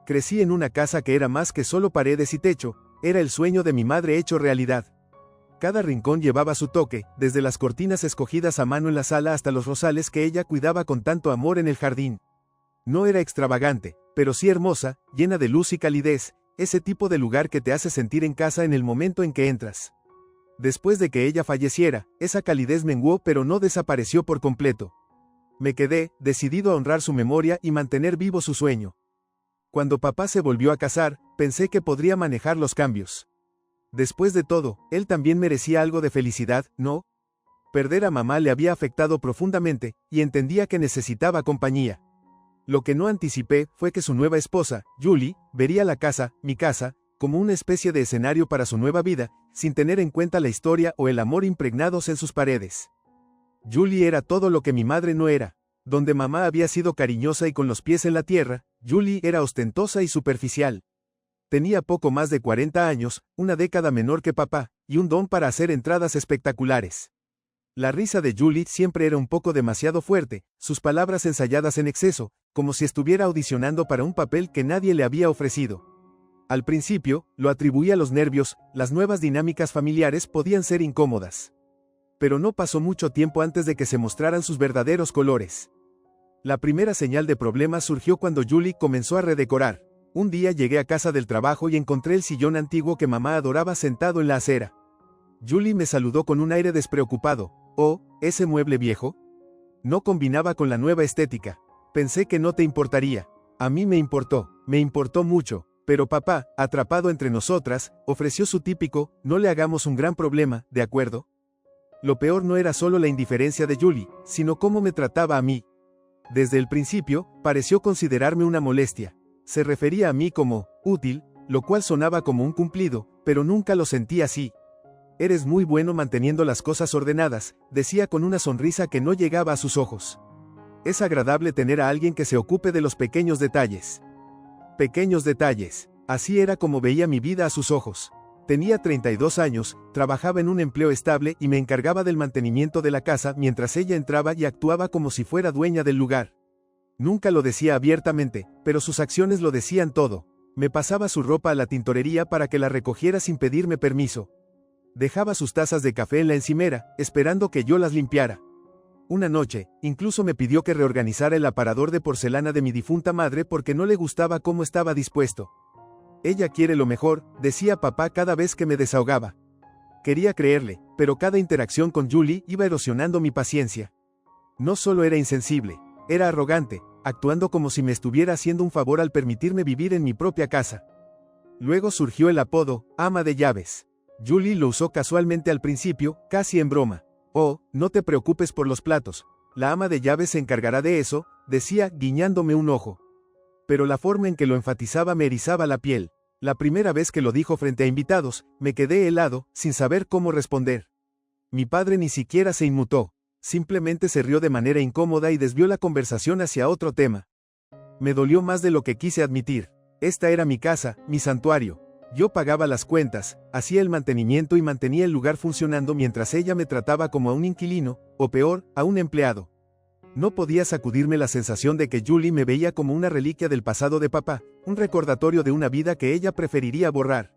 Crecí en una casa que era más que solo paredes y techo, era el sueño de mi madre hecho realidad. Cada rincón llevaba su toque, desde las cortinas escogidas a mano en la sala hasta los rosales que ella cuidaba con tanto amor en el jardín. No era extravagante, pero sí hermosa, llena de luz y calidez, ese tipo de lugar que te hace sentir en casa en el momento en que entras. Después de que ella falleciera, esa calidez menguó pero no desapareció por completo. Me quedé, decidido a honrar su memoria y mantener vivo su sueño. Cuando papá se volvió a casar, pensé que podría manejar los cambios. Después de todo, él también merecía algo de felicidad, ¿no? Perder a mamá le había afectado profundamente, y entendía que necesitaba compañía. Lo que no anticipé fue que su nueva esposa, Julie, vería la casa, mi casa, como una especie de escenario para su nueva vida, sin tener en cuenta la historia o el amor impregnados en sus paredes. Julie era todo lo que mi madre no era. Donde mamá había sido cariñosa y con los pies en la tierra, Julie era ostentosa y superficial. Tenía poco más de 40 años, una década menor que papá, y un don para hacer entradas espectaculares. La risa de Julie siempre era un poco demasiado fuerte, sus palabras ensayadas en exceso, como si estuviera audicionando para un papel que nadie le había ofrecido. Al principio, lo atribuía a los nervios, las nuevas dinámicas familiares podían ser incómodas. Pero no pasó mucho tiempo antes de que se mostraran sus verdaderos colores. La primera señal de problemas surgió cuando Julie comenzó a redecorar. Un día llegué a casa del trabajo y encontré el sillón antiguo que mamá adoraba sentado en la acera. Julie me saludó con un aire despreocupado. «Oh, ¿ese mueble viejo?» No combinaba con la nueva estética. Pensé que no te importaría. A mí me importó mucho, pero papá, atrapado entre nosotras, ofreció su típico, no le hagamos un gran problema, ¿de acuerdo? Lo peor no era solo la indiferencia de Julie, sino cómo me trataba a mí. Desde el principio, pareció considerarme una molestia. Se refería a mí como útil, lo cual sonaba como un cumplido, pero nunca lo sentí así. Eres muy bueno manteniendo las cosas ordenadas, decía con una sonrisa que no llegaba a sus ojos. Es agradable tener a alguien que se ocupe de los pequeños detalles. Pequeños detalles, así era como veía mi vida a sus ojos. Tenía 32 años, trabajaba en un empleo estable y me encargaba del mantenimiento de la casa mientras ella entraba y actuaba como si fuera dueña del lugar. Nunca lo decía abiertamente, pero sus acciones lo decían todo. Me pasaba su ropa a la tintorería para que la recogiera sin pedirme permiso. Dejaba sus tazas de café en la encimera, esperando que yo las limpiara. Una noche, incluso me pidió que reorganizara el aparador de porcelana de mi difunta madre porque no le gustaba cómo estaba dispuesto. Ella quiere lo mejor, decía papá cada vez que me desahogaba. Quería creerle, pero cada interacción con Julie iba erosionando mi paciencia. No solo era insensible, era arrogante, actuando como si me estuviera haciendo un favor al permitirme vivir en mi propia casa. Luego surgió el apodo, ama de llaves. Julie lo usó casualmente al principio, casi en broma. «Oh, no te preocupes por los platos, la ama de llaves se encargará de eso», decía, guiñándome un ojo. Pero la forma en que lo enfatizaba me erizaba la piel. La primera vez que lo dijo frente a invitados, me quedé helado, sin saber cómo responder. Mi padre ni siquiera se inmutó, simplemente se rió de manera incómoda y desvió la conversación hacia otro tema. Me dolió más de lo que quise admitir. Esta era mi casa, mi santuario. Yo pagaba las cuentas, hacía el mantenimiento y mantenía el lugar funcionando mientras ella me trataba como a un inquilino, o peor, a un empleado. No podía sacudirme la sensación de que Julie me veía como una reliquia del pasado de papá, un recordatorio de una vida que ella preferiría borrar.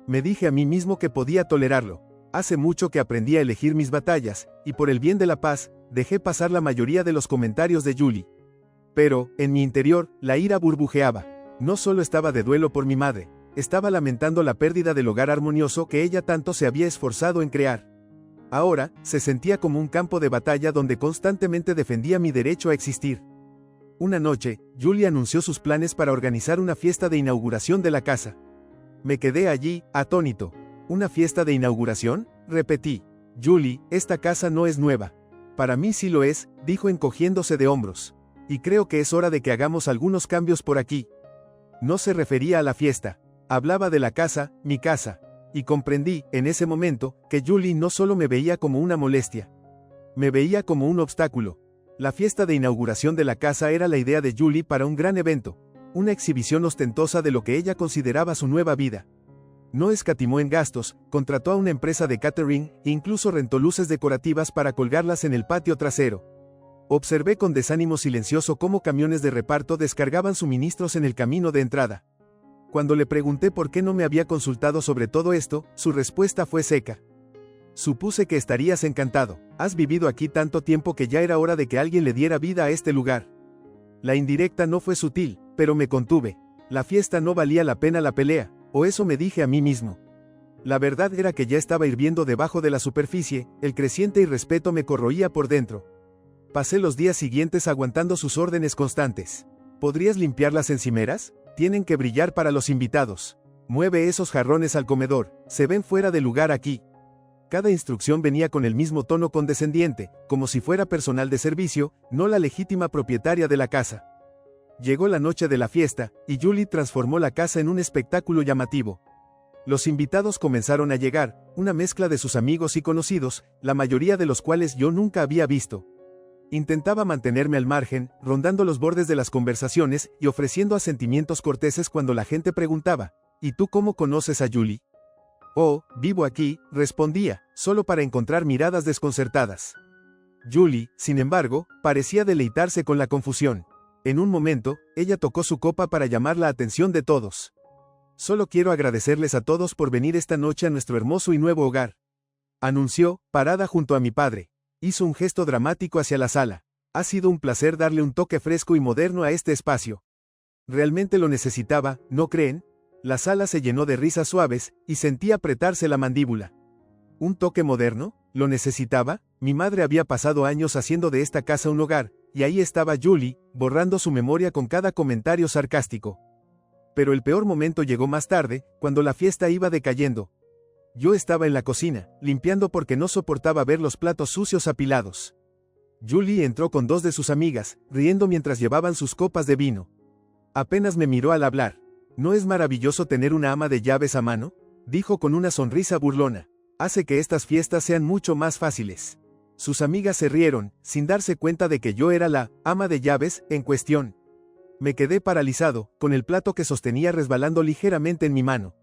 Me dije a mí mismo que podía tolerarlo. Hace mucho que aprendí a elegir mis batallas, y por el bien de la paz, dejé pasar la mayoría de los comentarios de Julie. Pero, en mi interior, la ira burbujeaba. No solo estaba de duelo por mi madre, estaba lamentando la pérdida del hogar armonioso que ella tanto se había esforzado en crear. Ahora, se sentía como un campo de batalla donde constantemente defendía mi derecho a existir. Una noche, Julie anunció sus planes para organizar una fiesta de inauguración de la casa. Me quedé allí, atónito. ¿Una fiesta de inauguración?, repetí. Julie, esta casa no es nueva. Para mí sí lo es, dijo encogiéndose de hombros. Y creo que es hora de que hagamos algunos cambios por aquí. No se refería a la fiesta. Hablaba de la casa, mi casa. Y comprendí, en ese momento, que Julie no solo me veía como una molestia. Me veía como un obstáculo. La fiesta de inauguración de la casa era la idea de Julie para un gran evento. Una exhibición ostentosa de lo que ella consideraba su nueva vida. No escatimó en gastos, contrató a una empresa de catering e incluso rentó luces decorativas para colgarlas en el patio trasero. Observé con desánimo silencioso cómo camiones de reparto descargaban suministros en el camino de entrada. Cuando le pregunté por qué no me había consultado sobre todo esto, su respuesta fue seca. Supuse que estarías encantado. Has vivido aquí tanto tiempo que ya era hora de que alguien le diera vida a este lugar. La indirecta no fue sutil, pero me contuve. La fiesta no valía la pena la pelea, o eso me dije a mí mismo. La verdad era que ya estaba hirviendo debajo de la superficie, el creciente irrespeto me corroía por dentro. Pasé los días siguientes aguantando sus órdenes constantes. ¿Podrías limpiar las encimeras? Tienen que brillar para los invitados. Mueve esos jarrones al comedor, se ven fuera de lugar aquí. Cada instrucción venía con el mismo tono condescendiente, como si fuera personal de servicio, no la legítima propietaria de la casa. Llegó la noche de la fiesta, y Julie transformó la casa en un espectáculo llamativo. Los invitados comenzaron a llegar, una mezcla de sus amigos y conocidos, la mayoría de los cuales yo nunca había visto. Intentaba mantenerme al margen, rondando los bordes de las conversaciones y ofreciendo asentimientos corteses cuando la gente preguntaba, ¿y tú cómo conoces a Julie? Oh, vivo aquí, respondía, solo para encontrar miradas desconcertadas. Julie, sin embargo, parecía deleitarse con la confusión. En un momento, ella tocó su copa para llamar la atención de todos. Solo quiero agradecerles a todos por venir esta noche a nuestro hermoso y nuevo hogar. Anunció, parada junto a mi padre. Hizo un gesto dramático hacia la sala. Ha sido un placer darle un toque fresco y moderno a este espacio. Realmente lo necesitaba, ¿no creen? La sala se llenó de risas suaves, y sentí apretarse la mandíbula. ¿Un toque moderno? ¿Lo necesitaba? Mi madre había pasado años haciendo de esta casa un hogar, y ahí estaba Julie, borrando su memoria con cada comentario sarcástico. Pero el peor momento llegó más tarde, cuando la fiesta iba decayendo. Yo estaba en la cocina, limpiando porque no soportaba ver los platos sucios apilados. Julie entró con dos de sus amigas, riendo mientras llevaban sus copas de vino. Apenas me miró al hablar. ¿No es maravilloso tener una ama de llaves a mano? Dijo con una sonrisa burlona. Hace que estas fiestas sean mucho más fáciles. Sus amigas se rieron, sin darse cuenta de que yo era la ama de llaves en cuestión. Me quedé paralizado, con el plato que sostenía resbalando ligeramente en mi mano.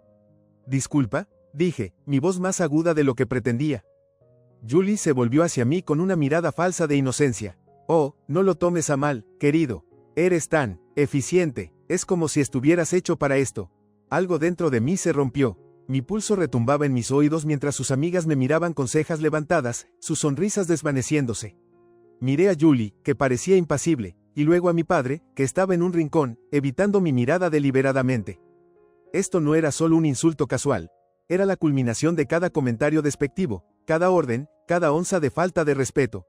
Disculpa, dije, mi voz más aguda de lo que pretendía. Julie se volvió hacia mí con una mirada falsa de inocencia. Oh, no lo tomes a mal, querido. Eres tan eficiente. Es como si estuvieras hecho para esto. Algo dentro de mí se rompió. Mi pulso retumbaba en mis oídos mientras sus amigas me miraban con cejas levantadas, sus sonrisas desvaneciéndose. Miré a Julie, que parecía impasible, y luego a mi padre, que estaba en un rincón, evitando mi mirada deliberadamente. Esto no era solo un insulto casual. Era la culminación de cada comentario despectivo, cada orden, cada onza de falta de respeto.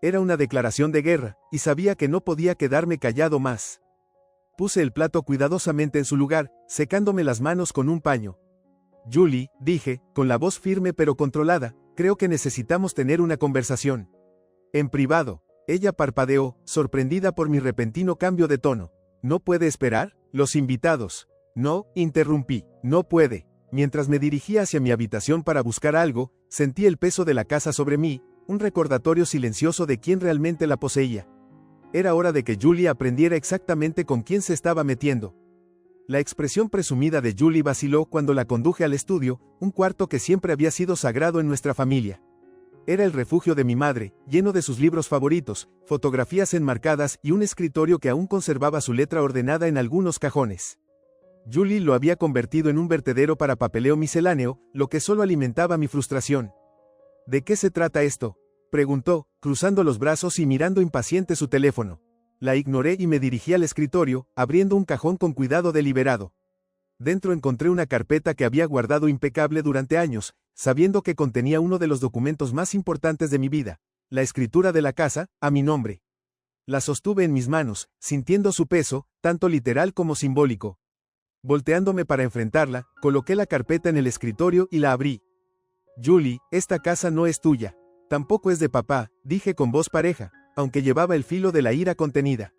Era una declaración de guerra, y sabía que no podía quedarme callado más. Puse el plato cuidadosamente en su lugar, secándome las manos con un paño. Julie, dije, con la voz firme pero controlada, creo que necesitamos tener una conversación. En privado. Ella parpadeó, sorprendida por mi repentino cambio de tono. ¿No puede esperar? Los invitados. No, interrumpí, no puede. Mientras me dirigía hacia mi habitación para buscar algo, sentí el peso de la casa sobre mí, un recordatorio silencioso de quién realmente la poseía. Era hora de que Julie aprendiera exactamente con quién se estaba metiendo. La expresión presumida de Julie vaciló cuando la conduje al estudio, un cuarto que siempre había sido sagrado en nuestra familia. Era el refugio de mi madre, lleno de sus libros favoritos, fotografías enmarcadas y un escritorio que aún conservaba su letra ordenada en algunos cajones. Julie lo había convertido en un vertedero para papeleo misceláneo, lo que solo alimentaba mi frustración. ¿De qué se trata esto?, preguntó, cruzando los brazos y mirando impaciente su teléfono. La ignoré y me dirigí al escritorio, abriendo un cajón con cuidado deliberado. Dentro encontré una carpeta que había guardado impecable durante años, sabiendo que contenía uno de los documentos más importantes de mi vida, la escritura de la casa, a mi nombre. La sostuve en mis manos, sintiendo su peso, tanto literal como simbólico. Volteándome para enfrentarla, coloqué la carpeta en el escritorio y la abrí. Julie, esta casa no es tuya. Tampoco es de papá, dije con voz pareja, aunque llevaba el filo de la ira contenida.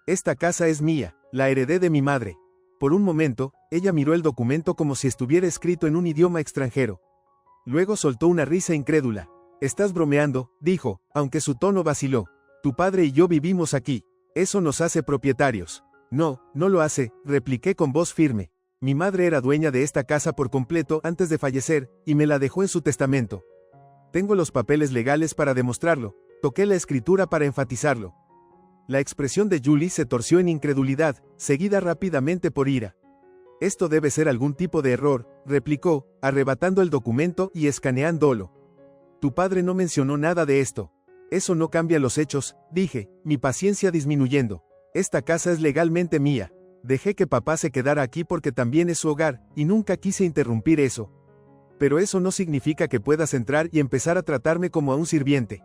Esta casa es mía, la heredé de mi madre. Por un momento, ella miró el documento como si estuviera escrito en un idioma extranjero. Luego soltó una risa incrédula. Estás bromeando, dijo, aunque su tono vaciló. Tu padre y yo vivimos aquí. Eso nos hace propietarios. No, no lo hace, repliqué con voz firme. Mi madre era dueña de esta casa por completo antes de fallecer, y me la dejó en su testamento. Tengo los papeles legales para demostrarlo. Toqué la escritura para enfatizarlo. La expresión de Julie se torció en incredulidad, seguida rápidamente por ira. Esto debe ser algún tipo de error, replicó, arrebatando el documento y escaneándolo. Tu padre no mencionó nada de esto. Eso no cambia los hechos, dije, mi paciencia disminuyendo. Esta casa es legalmente mía. Dejé que papá se quedara aquí porque también es su hogar, y nunca quise interrumpir eso. Pero eso no significa que puedas entrar y empezar a tratarme como a un sirviente.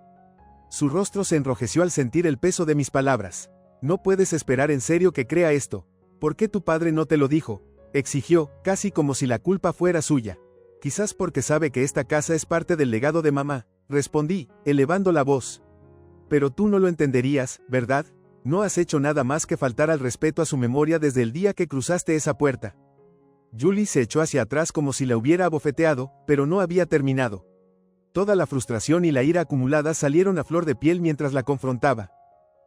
Su rostro se enrojeció al sentir el peso de mis palabras. No puedes esperar en serio que crea esto. ¿Por qué tu padre no te lo dijo? Exigió, casi como si la culpa fuera suya. Quizás porque sabe que esta casa es parte del legado de mamá, respondí, elevando la voz. Pero tú no lo entenderías, ¿verdad? No has hecho nada más que faltar al respeto a su memoria desde el día que cruzaste esa puerta. Julie se echó hacia atrás como si la hubiera abofeteado, pero no había terminado. Toda la frustración y la ira acumulada salieron a flor de piel mientras la confrontaba.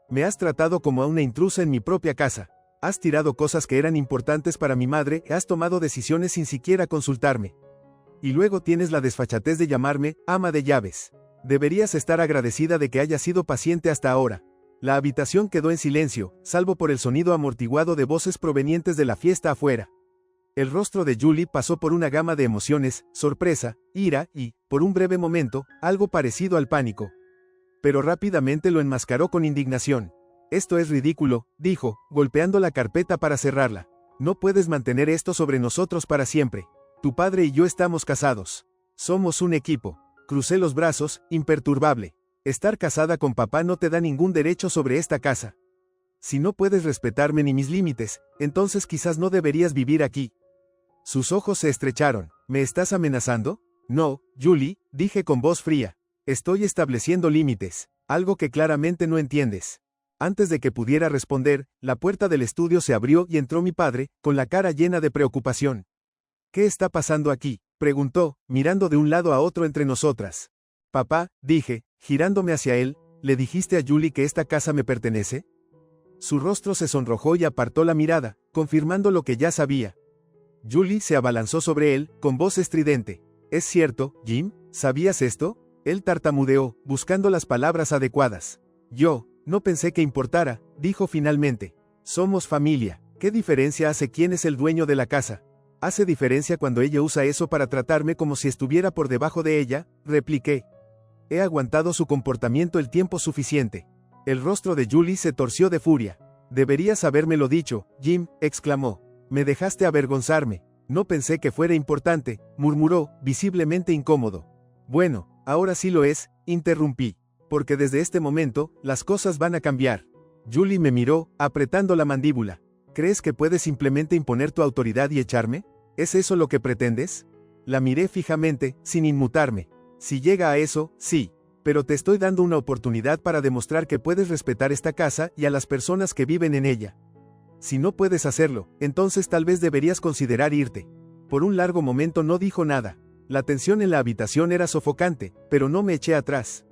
Me has tratado como a una intrusa en mi propia casa. Has tirado cosas que eran importantes para mi madre, has tomado decisiones sin siquiera consultarme. Y luego tienes la desfachatez de llamarme ama de llaves. Deberías estar agradecida de que hayas sido paciente hasta ahora. La habitación quedó en silencio, salvo por el sonido amortiguado de voces provenientes de la fiesta afuera. El rostro de Julie pasó por una gama de emociones, sorpresa, ira y, por un breve momento, algo parecido al pánico. Pero rápidamente lo enmascaró con indignación. Esto es ridículo, dijo, golpeando la carpeta para cerrarla. No puedes mantener esto sobre nosotros para siempre. Tu padre y yo estamos casados. Somos un equipo. Crucé los brazos, imperturbable. Estar casada con papá no te da ningún derecho sobre esta casa. Si no puedes respetarme ni mis límites, entonces quizás no deberías vivir aquí. Sus ojos se estrecharon. ¿Me estás amenazando? No, Julie, dije con voz fría. Estoy estableciendo límites, algo que claramente no entiendes. Antes de que pudiera responder, la puerta del estudio se abrió y entró mi padre, con la cara llena de preocupación. ¿Qué está pasando aquí?, preguntó, mirando de un lado a otro entre nosotras. Papá, dije, girándome hacia él, ¿le dijiste a Julie que esta casa me pertenece? Su rostro se sonrojó y apartó la mirada, confirmando lo que ya sabía. Julie se abalanzó sobre él, con voz estridente. ¿Es cierto, Jim? ¿Sabías esto? Él tartamudeó, buscando las palabras adecuadas. No pensé que importara, dijo finalmente. Somos familia. ¿Qué diferencia hace quién es el dueño de la casa? Hace diferencia cuando ella usa eso para tratarme como si estuviera por debajo de ella, repliqué. He aguantado su comportamiento el tiempo suficiente. El rostro de Julie se torció de furia. Deberías habérmelo dicho, Jim, exclamó. Me dejaste avergonzarme. No pensé que fuera importante, murmuró, visiblemente incómodo. Bueno, ahora sí lo es, interrumpí. Porque desde este momento, las cosas van a cambiar. Julie me miró, apretando la mandíbula. ¿Crees que puedes simplemente imponer tu autoridad y echarme? ¿Es eso lo que pretendes? La miré fijamente, sin inmutarme. Si llega a eso, sí. Pero te estoy dando una oportunidad para demostrar que puedes respetar esta casa y a las personas que viven en ella. Si no puedes hacerlo, entonces tal vez deberías considerar irte. Por un largo momento no dijo nada. La tensión en la habitación era sofocante, pero no me eché atrás.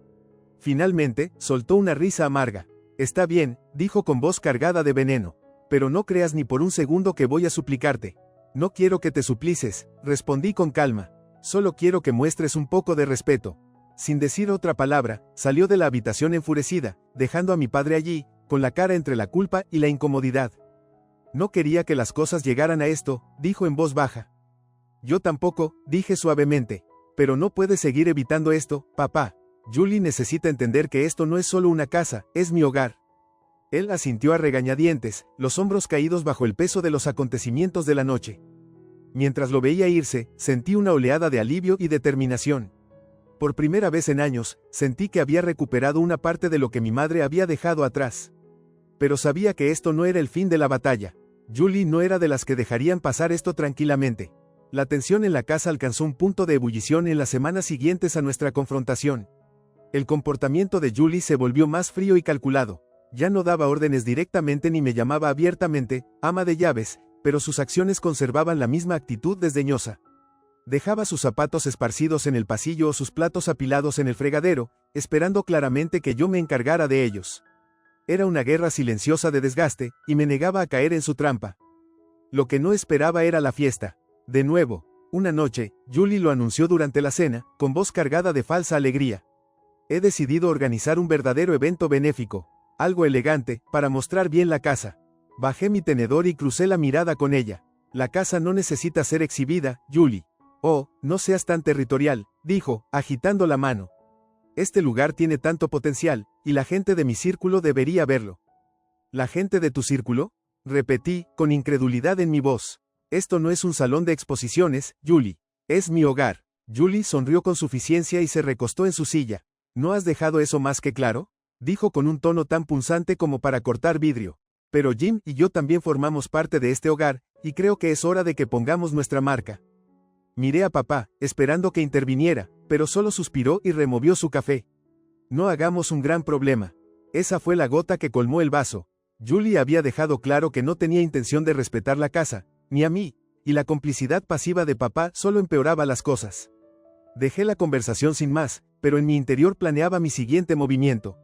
Finalmente, soltó una risa amarga. Está bien, dijo con voz cargada de veneno. Pero no creas ni por un segundo que voy a suplicarte. No quiero que te suplices, respondí con calma. Solo quiero que muestres un poco de respeto. Sin decir otra palabra, salió de la habitación enfurecida, dejando a mi padre allí, con la cara entre la culpa y la incomodidad. No quería que las cosas llegaran a esto, dijo en voz baja. Yo tampoco, dije suavemente. Pero no puedes seguir evitando esto, papá. Julie necesita entender que esto no es solo una casa, es mi hogar. Él asintió a regañadientes, los hombros caídos bajo el peso de los acontecimientos de la noche. Mientras lo veía irse, sentí una oleada de alivio y determinación. Por primera vez en años, sentí que había recuperado una parte de lo que mi madre había dejado atrás. Pero sabía que esto no era el fin de la batalla. Julie no era de las que dejarían pasar esto tranquilamente. La tensión en la casa alcanzó un punto de ebullición en las semanas siguientes a nuestra confrontación. El comportamiento de Julie se volvió más frío y calculado. Ya no daba órdenes directamente ni me llamaba abiertamente, ama de llaves, pero sus acciones conservaban la misma actitud desdeñosa. Dejaba sus zapatos esparcidos en el pasillo o sus platos apilados en el fregadero, esperando claramente que yo me encargara de ellos. Era una guerra silenciosa de desgaste, y me negaba a caer en su trampa. Lo que no esperaba era la fiesta. De nuevo, una noche, Julie lo anunció durante la cena, con voz cargada de falsa alegría. He decidido organizar un verdadero evento benéfico, algo elegante, para mostrar bien la casa. Bajé mi tenedor y crucé la mirada con ella. La casa no necesita ser exhibida, Julie. Oh, no seas tan territorial, dijo, agitando la mano. Este lugar tiene tanto potencial, y la gente de mi círculo debería verlo. ¿La gente de tu círculo? Repetí, con incredulidad en mi voz. Esto no es un salón de exposiciones, Julie. Es mi hogar. Julie sonrió con suficiencia y se recostó en su silla. ¿No has dejado eso más que claro? Dijo con un tono tan punzante como para cortar vidrio. Pero Jim y yo también formamos parte de este hogar, y creo que es hora de que pongamos nuestra marca. Miré a papá, esperando que interviniera, pero solo suspiró y removió su café. No hagamos un gran problema. Esa fue la gota que colmó el vaso. Julie había dejado claro que no tenía intención de respetar la casa, ni a mí, y la complicidad pasiva de papá solo empeoraba las cosas. Dejé la conversación sin más, pero en mi interior planeaba mi siguiente movimiento.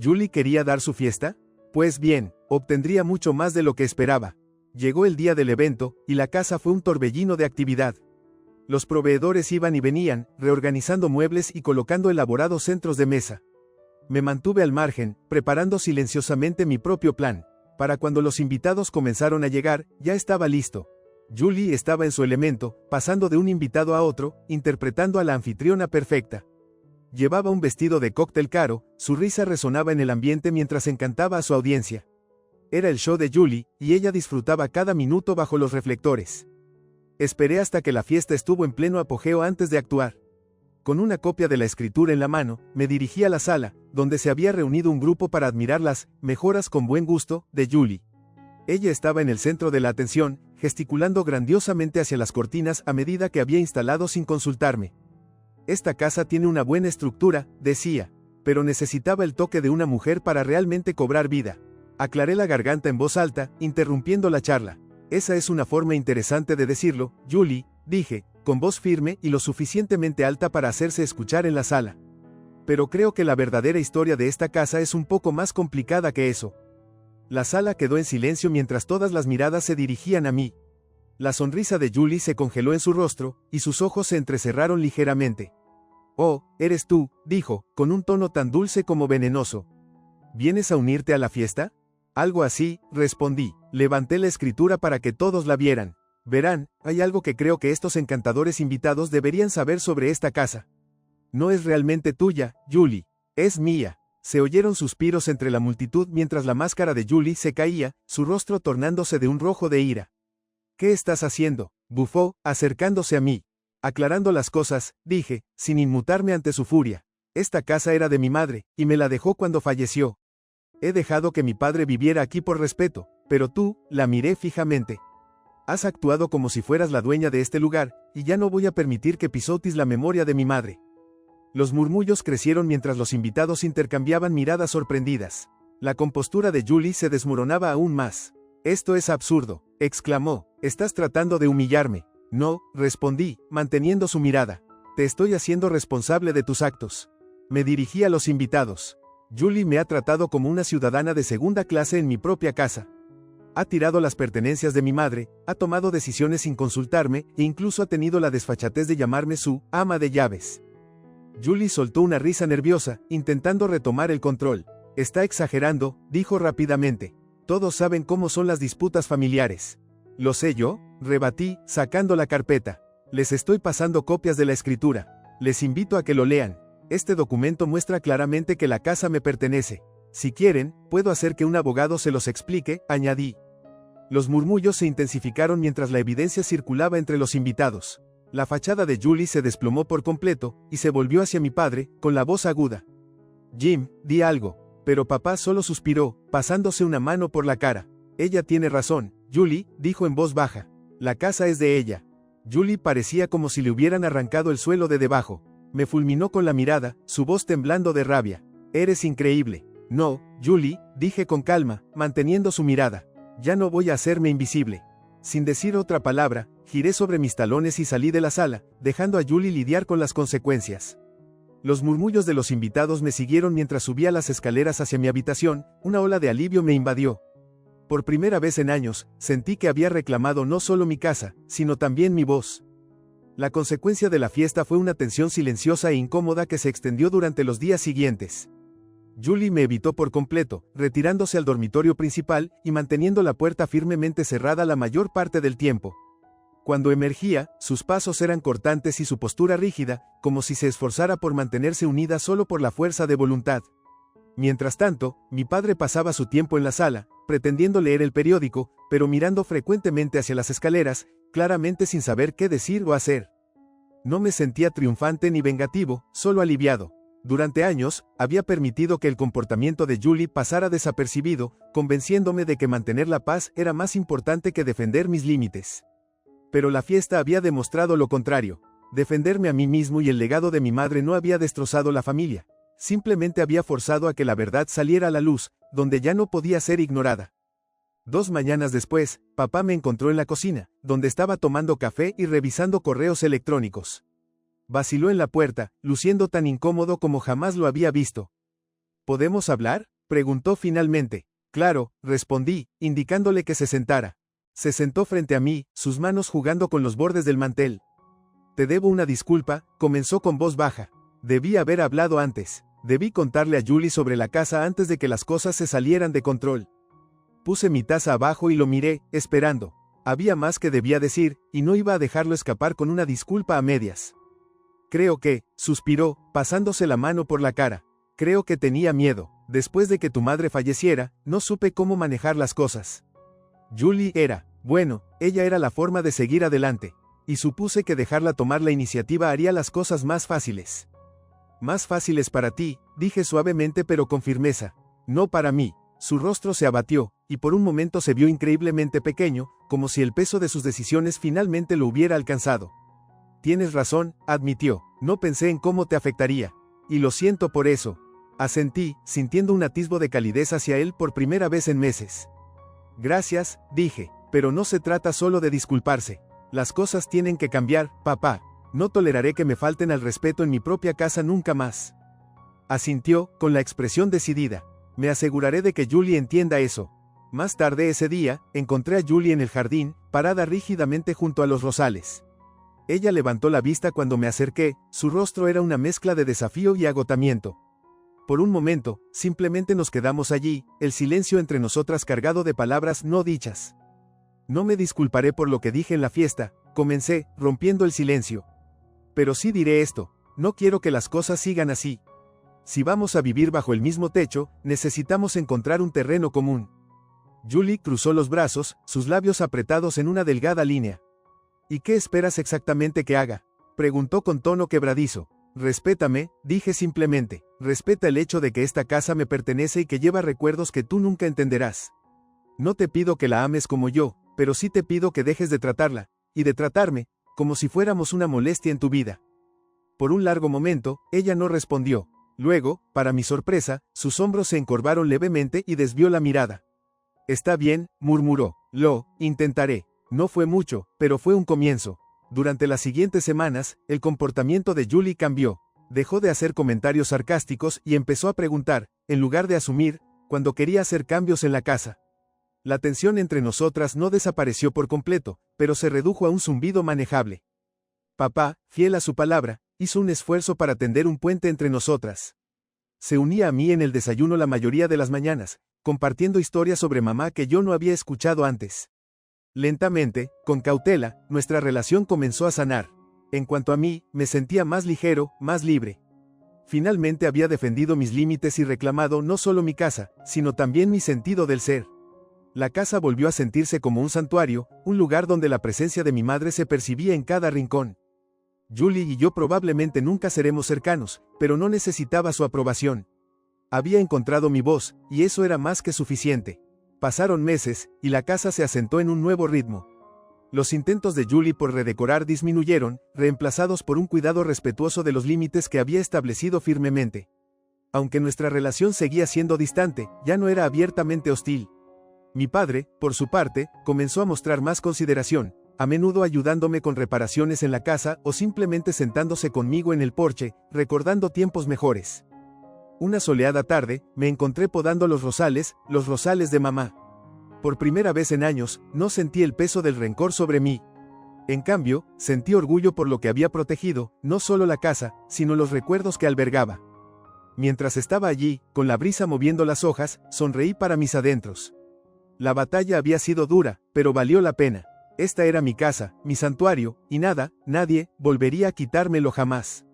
¿Julie quería dar su fiesta? Pues bien, obtendría mucho más de lo que esperaba. Llegó el día del evento, y la casa fue un torbellino de actividad. Los proveedores iban y venían, reorganizando muebles y colocando elaborados centros de mesa. Me mantuve al margen, preparando silenciosamente mi propio plan. Para cuando los invitados comenzaron a llegar, ya estaba listo. Julie estaba en su elemento, pasando de un invitado a otro, interpretando a la anfitriona perfecta. Llevaba un vestido de cóctel caro, su risa resonaba en el ambiente mientras encantaba a su audiencia. Era el show de Julie, y ella disfrutaba cada minuto bajo los reflectores. Esperé hasta que la fiesta estuvo en pleno apogeo antes de actuar. Con una copia de la escritura en la mano, me dirigí a la sala, donde se había reunido un grupo para admirar las mejoras con buen gusto de Julie. Ella estaba en el centro de la atención, gesticulando grandiosamente hacia las cortinas a medida que había instalado sin consultarme. Esta casa tiene una buena estructura, decía, pero necesitaba el toque de una mujer para realmente cobrar vida. Aclaré la garganta en voz alta, interrumpiendo la charla. Esa es una forma interesante de decirlo, Julie, dije, con voz firme y lo suficientemente alta para hacerse escuchar en la sala. Pero creo que la verdadera historia de esta casa es un poco más complicada que eso. La sala quedó en silencio mientras todas las miradas se dirigían a mí. La sonrisa de Julie se congeló en su rostro, y sus ojos se entrecerraron ligeramente. «Oh, eres tú», dijo, con un tono tan dulce como venenoso. «¿Vienes a unirte a la fiesta?» «Algo así», respondí. Levanté la escritura para que todos la vieran. «Verán, hay algo que creo que estos encantadores invitados deberían saber sobre esta casa. No es realmente tuya, Julie. Es mía». Se oyeron suspiros entre la multitud mientras la máscara de Julie se caía, su rostro tornándose de un rojo de ira. «¿Qué estás haciendo?», bufó, acercándose a mí. Aclarando las cosas, dije, sin inmutarme ante su furia. Esta casa era de mi madre, y me la dejó cuando falleció. He dejado que mi padre viviera aquí por respeto, pero tú, la miré fijamente. Has actuado como si fueras la dueña de este lugar, y ya no voy a permitir que pisotees la memoria de mi madre. Los murmullos crecieron mientras los invitados intercambiaban miradas sorprendidas. La compostura de Julie se desmoronaba aún más. «Esto es absurdo», exclamó, «estás tratando de humillarme». «No», respondí, manteniendo su mirada. «Te estoy haciendo responsable de tus actos». Me dirigí a los invitados. «Julie me ha tratado como una ciudadana de segunda clase en mi propia casa. Ha tirado las pertenencias de mi madre, ha tomado decisiones sin consultarme, e incluso ha tenido la desfachatez de llamarme su ama de llaves». Julie soltó una risa nerviosa, intentando retomar el control. «Está exagerando», dijo rápidamente. «Todos saben cómo son las disputas familiares». «¿Lo sé yo?», rebatí, sacando la carpeta. «Les estoy pasando copias de la escritura. Les invito a que lo lean. Este documento muestra claramente que la casa me pertenece. Si quieren, puedo hacer que un abogado se los explique», añadí. Los murmullos se intensificaron mientras la evidencia circulaba entre los invitados. La fachada de Julie se desplomó por completo, y se volvió hacia mi padre, con la voz aguda. «Jim, di algo». Pero papá solo suspiró, pasándose una mano por la cara. «Ella tiene razón», Julie, dijo en voz baja. «La casa es de ella». Julie parecía como si le hubieran arrancado el suelo de debajo. Me fulminó con la mirada, su voz temblando de rabia. «Eres increíble». «No, Julie», dije con calma, manteniendo su mirada. «Ya no voy a hacerme invisible». Sin decir otra palabra, giré sobre mis talones y salí de la sala, dejando a Julie lidiar con las consecuencias. Los murmullos de los invitados me siguieron mientras subía las escaleras hacia mi habitación, una ola de alivio me invadió. Por primera vez en años, sentí que había reclamado no solo mi casa, sino también mi voz. La consecuencia de la fiesta fue una tensión silenciosa e incómoda que se extendió durante los días siguientes. Julie me evitó por completo, retirándose al dormitorio principal y manteniendo la puerta firmemente cerrada la mayor parte del tiempo. Cuando emergía, sus pasos eran cortantes y su postura rígida, como si se esforzara por mantenerse unida solo por la fuerza de voluntad. Mientras tanto, mi padre pasaba su tiempo en la sala, pretendiendo leer el periódico, pero mirando frecuentemente hacia las escaleras, claramente sin saber qué decir o hacer. No me sentía triunfante ni vengativo, solo aliviado. Durante años, había permitido que el comportamiento de Julie pasara desapercibido, convenciéndome de que mantener la paz era más importante que defender mis límites. Pero la fiesta había demostrado lo contrario. Defenderme a mí mismo y el legado de mi madre no había destrozado la familia. Simplemente había forzado a que la verdad saliera a la luz, donde ya no podía ser ignorada. 2 mañanas después, papá me encontró en la cocina, donde estaba tomando café y revisando correos electrónicos. Vaciló en la puerta, luciendo tan incómodo como jamás lo había visto. ¿Podemos hablar?, preguntó finalmente. Claro, respondí, indicándole que se sentara. Se sentó frente a mí, sus manos jugando con los bordes del mantel. Te debo una disculpa, comenzó con voz baja. Debí haber hablado antes. Debí contarle a Julie sobre la casa antes de que las cosas se salieran de control. Puse mi taza abajo y lo miré, esperando. Había más que debía decir, y no iba a dejarlo escapar con una disculpa a medias. Creo que, suspiró, pasándose la mano por la cara. Creo que tenía miedo. Después de que tu madre falleciera, no supe cómo manejar las cosas. Julie ella era la forma de seguir adelante. Y supuse que dejarla tomar la iniciativa haría las cosas más fáciles. Más fáciles para ti, dije suavemente pero con firmeza. No para mí. Su rostro se abatió, y por un momento se vio increíblemente pequeño, como si el peso de sus decisiones finalmente lo hubiera alcanzado. Tienes razón, admitió. No pensé en cómo te afectaría. Y lo siento por eso. Asentí, sintiendo un atisbo de calidez hacia él por primera vez en meses. Gracias, dije, pero no se trata solo de disculparse. Las cosas tienen que cambiar, papá. No toleraré que me falten al respeto en mi propia casa nunca más. Asintió, con la expresión decidida. Me aseguraré de que Julie entienda eso. Más tarde ese día, encontré a Julie en el jardín, parada rígidamente junto a los rosales. Ella levantó la vista cuando me acerqué, su rostro era una mezcla de desafío y agotamiento. Por un momento, simplemente nos quedamos allí, el silencio entre nosotras cargado de palabras no dichas. No me disculparé por lo que dije en la fiesta, comencé, rompiendo el silencio. Pero sí diré esto, no quiero que las cosas sigan así. Si vamos a vivir bajo el mismo techo, necesitamos encontrar un terreno común. Julie cruzó los brazos, sus labios apretados en una delgada línea. ¿Y qué esperas exactamente que haga?, preguntó con tono quebradizo. Respétame, dije simplemente. Respeta el hecho de que esta casa me pertenece y que lleva recuerdos que tú nunca entenderás. No te pido que la ames como yo, pero sí te pido que dejes de tratarla, y de tratarme, como si fuéramos una molestia en tu vida. Por un largo momento, ella no respondió. Luego, para mi sorpresa, sus hombros se encorvaron levemente y desvió la mirada. Está bien, murmuró. Lo intentaré. No fue mucho, pero fue un comienzo. Durante las siguientes semanas, el comportamiento de Julie cambió. Dejó de hacer comentarios sarcásticos y empezó a preguntar, en lugar de asumir, cuando quería hacer cambios en la casa. La tensión entre nosotras no desapareció por completo, pero se redujo a un zumbido manejable. Papá, fiel a su palabra, hizo un esfuerzo para tender un puente entre nosotras. Se unía a mí en el desayuno la mayoría de las mañanas, compartiendo historias sobre mamá que yo no había escuchado antes. Lentamente, con cautela, nuestra relación comenzó a sanar. En cuanto a mí, me sentía más ligero, más libre. Finalmente había defendido mis límites y reclamado no solo mi casa, sino también mi sentido del ser. La casa volvió a sentirse como un santuario, un lugar donde la presencia de mi madre se percibía en cada rincón. Julie y yo probablemente nunca seremos cercanos, pero no necesitaba su aprobación. Había encontrado mi voz, y eso era más que suficiente. Pasaron meses, y la casa se asentó en un nuevo ritmo. Los intentos de Julie por redecorar disminuyeron, reemplazados por un cuidado respetuoso de los límites que había establecido firmemente. Aunque nuestra relación seguía siendo distante, ya no era abiertamente hostil. Mi padre, por su parte, comenzó a mostrar más consideración, a menudo ayudándome con reparaciones en la casa o simplemente sentándose conmigo en el porche, recordando tiempos mejores. Una soleada tarde, me encontré podando los rosales de mamá. Por primera vez en años, no sentí el peso del rencor sobre mí. En cambio, sentí orgullo por lo que había protegido, no solo la casa, sino los recuerdos que albergaba. Mientras estaba allí, con la brisa moviendo las hojas, sonreí para mis adentros. La batalla había sido dura, pero valió la pena. Esta era mi casa, mi santuario, y nadie volvería a quitármelo jamás.